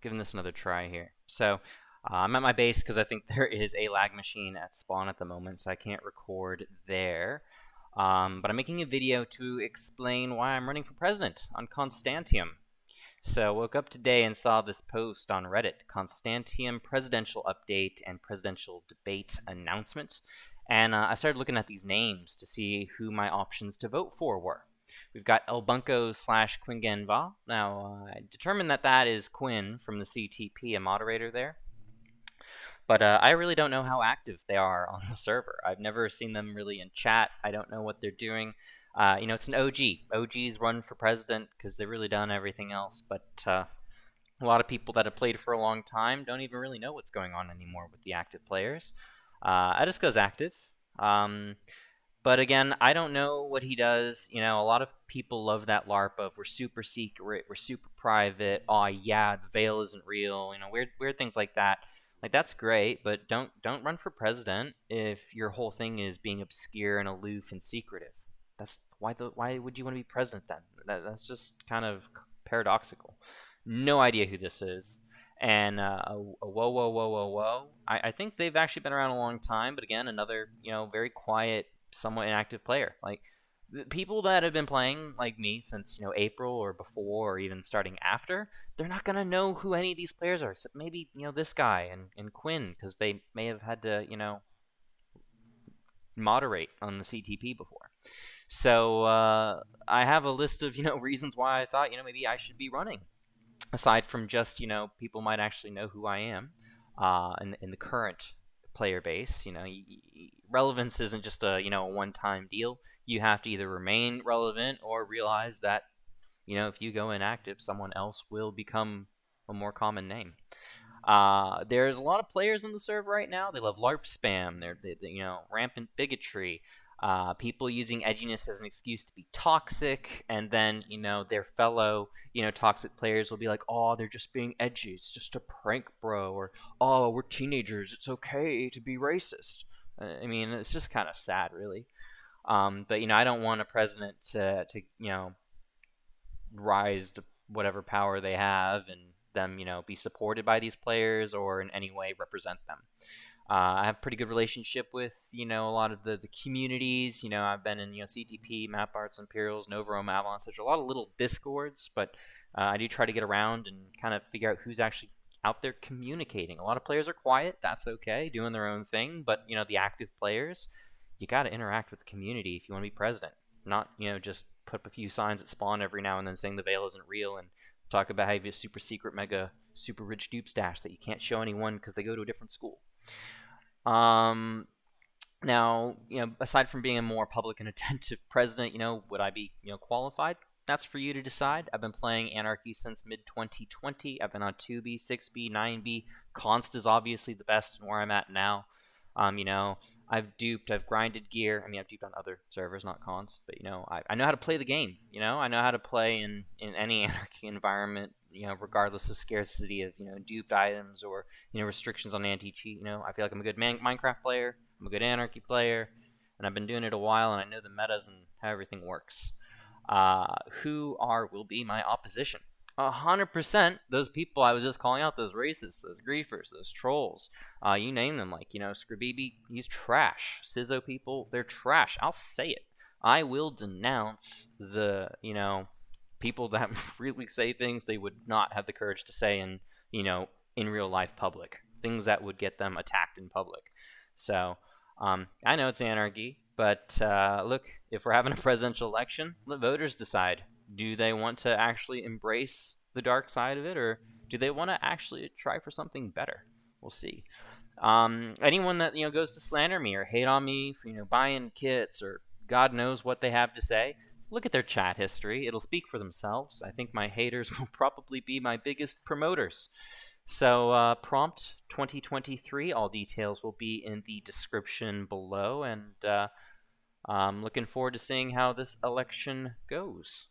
giving this another try here. So I'm at my base because I think there is a lag machine at spawn at the moment, so I can't record there. But I'm making a video to explain why I'm running for president on Constantiam. So I woke up today and saw this post on Reddit, Constantiam presidential update and presidential debate announcement. And I started looking at these names to see who my options to vote for were. We've got El Bunko slash Quingenva. Now, I determined that that is Quinn from the CTP, a moderator there. But I really don't know how active they are on the server. I've never seen them really in chat. I don't know what they're doing. It's an OG. OGs run for president because they've really done everything else. But a lot of people that have played for a long time don't even really know what's going on anymore with the active players. Ediska's active. But again, I don't know what he does. A lot of people love that LARP of we're super secret, we're super private. Oh yeah, the veil isn't real. Weird things like that. Like that's great, but don't run for president if your whole thing is being obscure and aloof and secretive. That's why would you want to be president then? That's just kind of paradoxical. No idea who this is. And whoa. I think they've actually been around a long time, but again, another very quiet, somewhat inactive player. Like people that have been playing like me since April or before or even starting after, they're not gonna know who any of these players are. So maybe this guy and Quinn, because they may have had to moderate on the CTP before. So I have a list of reasons why I thought maybe I should be running. Aside from just people might actually know who I am in the current player base. Relevance isn't just a one-time deal. You have to either remain relevant or realize that if you go inactive, someone else will become a more common name. There's a lot of players in the server right now. They love LARP spam. They rampant bigotry. People using edginess as an excuse to be toxic, and then their fellow toxic players will be like, oh, they're just being edgy, it's just a prank, bro, or oh, we're teenagers, it's okay to be racist. I mean, it's just kind of sad, really. But I don't want a president to rise to whatever power they have and them be supported by these players or in any way represent them. I have a pretty good relationship with a lot of the communities. I've been in CTP, Map Arts, Imperials, Nova Rome, Avalon. There's a lot of little discords, but I do try to get around and kind of figure out who's actually out there communicating. A lot of players are quiet. That's okay, doing their own thing. But the active players, you got to interact with the community if you want to be president. Not just put up a few signs at spawn every now and then saying the veil isn't real and talk about how you have a super secret, mega, super rich dupe stash that you can't show anyone because they go to a different school. Now, aside from being a more public and attentive president, would I be, qualified? That's for you to decide. I've been playing Anarchy since mid-2020. I've been on 2B, 6B, 9B. Const is obviously the best and where I'm at now. I've duped, I've grinded gear. I mean, I've duped on other servers, not Const, but, I know how to play the game, I know how to play in any Anarchy environment, regardless of scarcity of, duped items or, restrictions on anti-cheat, I feel like I'm a good Minecraft player, I'm a good Anarchy player, and I've been doing it a while, and I know the metas and how everything works. Who will be my opposition? 100% those people I was just calling out, those racists, those griefers, those trolls, you name them, like, Scribibi, he's trash. Sizzo people, they're trash. I'll say it. I will denounce the, people that really say things they would not have the courage to say in real life public. Things that would get them attacked in public. So, I know it's anarchy, but look, if we're having a presidential election, let voters decide. Do they want to actually embrace the dark side of it, or do they want to actually try for something better? We'll see. Anyone that goes to slander me or hate on me for buying kits or God knows what they have to say, look at their chat history. It'll speak for themselves. I think my haters will probably be my biggest promoters. So Promptt 2023, all details will be in the description below, and I'm looking forward to seeing how this election goes.